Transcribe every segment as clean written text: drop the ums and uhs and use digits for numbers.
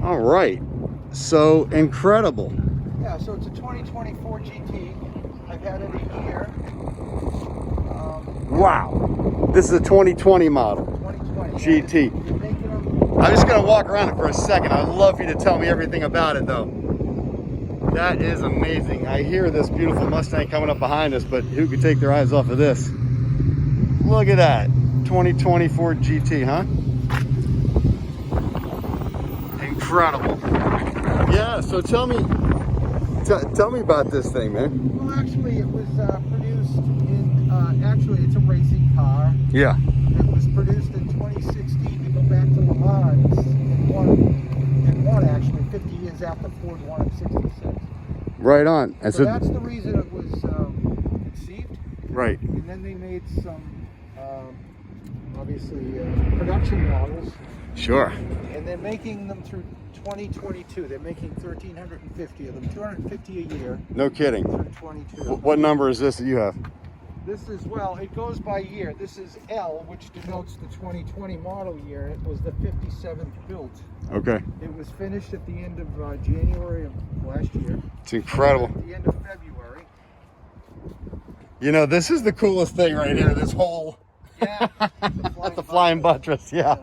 All right. So incredible. Yeah, so it's a 2024 GT. I've had it a year. Wow. This is a 2020 model. 2020. GT. You're making them. I'm just going to walk around it for a second. I'd love for you to tell me everything about it, though. That is amazing. I hear this beautiful Mustang coming up behind us, but who could take their eyes off of this? Look at that. 2024 GT, huh? Incredible. Yeah, so tell me about this thing, man. Well, actually, it was produced in, actually, it's a racing car. Yeah. It was produced in 2016 to go back to Le Mans and won actually 50 years after Ford won in 66. Right on. And So that's the reason it was conceived. right. And then they made some, obviously, production models. Sure. And they're making them through 2022. They're making 1,350 of them, 250 a year No kidding. through 22. What number is this that you have? This is, well, it goes by year. This is L, which denotes the 2020 model year. It was the 57th built. Okay. It was finished at the end of January of last year. It's incredible. At the end of February. You know, this is the coolest thing right here. This whole Yeah. the flying buttress. Yeah.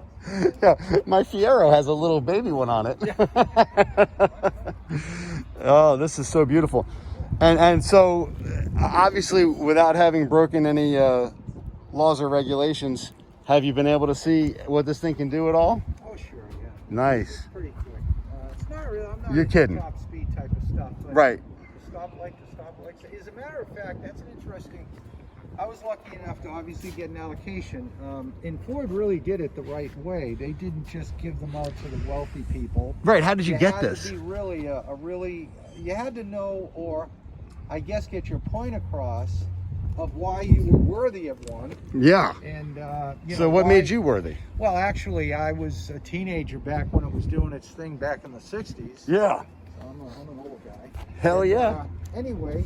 Yeah. My Fiero has a little baby one on it. Oh, this is so beautiful. And so obviously without having broken any laws or regulations, have you been able to see what this thing can do at all? Oh, sure, yeah. Nice. It's pretty quick. It's not really, I'm not You're into kidding. top speed type of stuff. But Right. the stoplight. As a matter of fact, that's an interesting, I was lucky enough to obviously get an allocation. And Ford really did it the right way. They didn't just give them out to the wealthy people. Right. How did you get had this? To be really you had to know, or I guess get your point across of why you were worthy of one. Yeah. And So what made you worthy? Well, actually, I was a teenager back when it was doing its thing back in the 60s. Yeah. So I'm an old guy. Hell And, yeah. Anyway,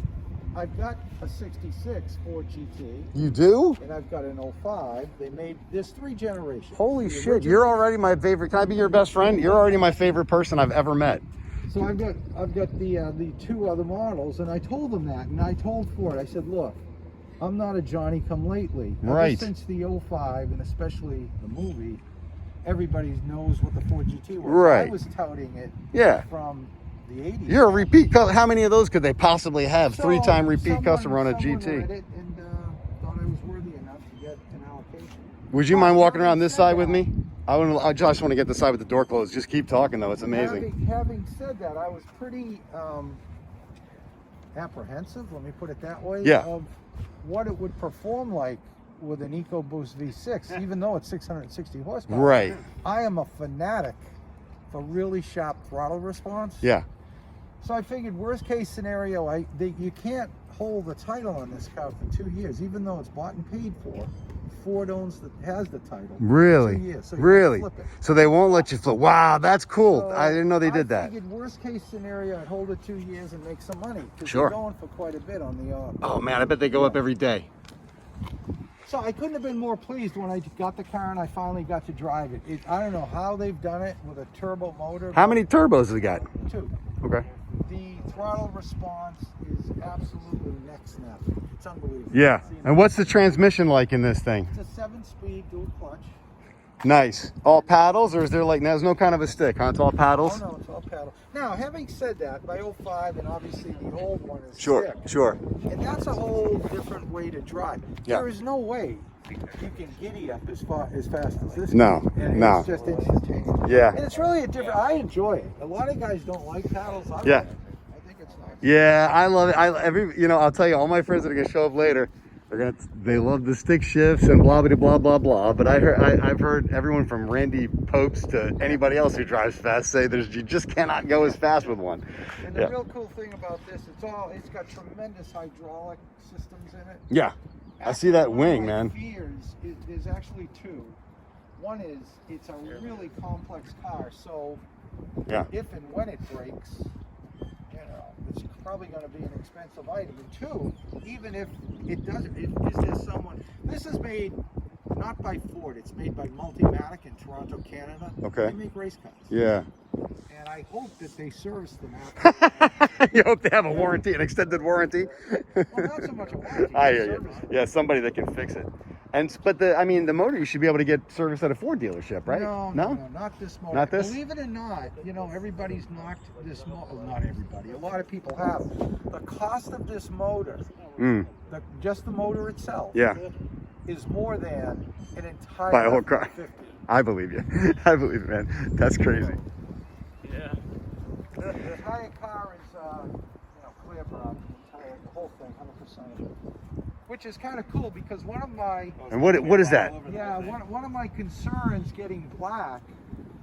I've got a 66 Ford GT, You do? and I've got an 05. They made, there's 3 generations. Holy The shit. original- You're already my favorite. Can I be your best friend? You're already my favorite person I've ever met. So I've got the 2 other models, and I told them that, and I told Ford, I said, look, I'm not a Johnny come lately. Right. Ever since the 05, and especially the movie, everybody knows what the Ford GT was. Right. I was touting it Yeah. from the 80s. You're a repeat customer. How many of those could they possibly have? So, 3-time repeat someone- customer on a someone GT. read it and thought I was worthy enough to get an allocation. Would you mind walking around this side with me? I just want to get the side with the door closed. Just keep talking though. It's amazing. Having said that, I was pretty apprehensive, let me put it that way, Yeah. of what it would perform like with an EcoBoost V6, even though it's 660 horsepower. Right. I am a fanatic for really sharp throttle response. Yeah. So I figured worst case scenario, you can't hold the title on this car for 2 years, even though it's bought and paid for. Ford has the title. Really? 2 years, so you Really? can flip it. So they won't let you flip. Wow, that's cool. So I didn't know they did I that. figured worst case scenario, I'd hold it 2 years and make some money. Because Sure. they're going for quite a bit on the Oh man, I bet they go up every day. So I couldn't have been more pleased when I got the car and I finally got to drive it. I don't know how they've done it with a turbo motor. How many turbos they got? 2. Okay. The throttle response is absolutely neck snappy. It's unbelievable. Yeah. It's, And what's the transmission like in this thing? It's a 7-speed dual clutch. Nice. All paddles, or is there like, there's no kind of a stick, huh? It's all paddles? Oh no, it's all paddle. Now, having said that, my 05 and obviously the old one is Sure, stick. sure. And that's a whole different way to drive. Yeah. There is no way you can giddy up as fast as this. No, And no. It's just instantaneous. Yeah. And it's really a different. I enjoy it. A lot of guys don't like paddles. I Yeah. like it. I think it's nice. Yeah, I love it. I'll tell you, all my friends that are gonna show up later, they love the stick shifts and blah blah blah blah blah. But I've heard everyone from Randy Popes to anybody else who drives fast say you just cannot go as fast with one. And the Yeah. real cool thing about this, it's got tremendous hydraulic systems in it. Yeah, I see that Actually, one of wing, my man. Fears is actually 2. One is it's a really complex car, so Yeah. if and when it breaks, it's probably going to be an expensive item. And 2, even if it doesn't, is there someone? This is made not by Ford. It's made by Multimatic in Toronto, Canada. Okay. They make race cars. Yeah. and I hope that they service them after. You hope they have a warranty, an extended warranty. Well, not so much a warranty. I but hear you. service them. Yeah, somebody that can fix it. But the motor you should be able to get serviced at a Ford dealership, right? No, not this motor. Not this? Believe it or not, everybody's knocked this motor. Well, not everybody. A lot of people have. The cost of this motor, just the motor itself, Yeah, is more than an entire Buy a whole car. F-150. I believe you. I believe it, man. That's crazy. Yeah. The entire car is, clear brown. The whole thing, 100%. Which is kind of cool because one of my And what is that? one of my concerns getting black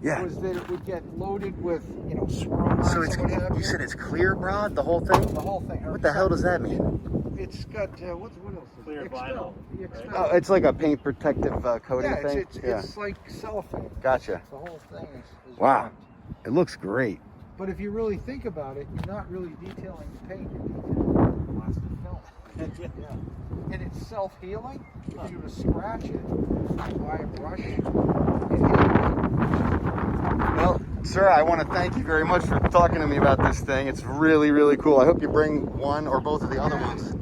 Yeah. was that it would get loaded with swirl marks. So it's or what have you said it's clear, Rod, the whole thing? the whole thing. What the hell does that mean? It's got what else? Is Clear it? vinyl, The Expel. Oh, it's like a paint protective coating Yeah, thing. it's like cellophane. Gotcha. The whole thing is Wow. wrapped. It looks great. But if you really think about it, you're not really detailing the paint. You're detailing plastic film. Yeah. And it's self-healing. If you were to scratch it, buy a brush. It heals. Well, sir, I want to thank you very much for talking to me about this thing. It's really, really cool. I hope you bring one or both of the other ones.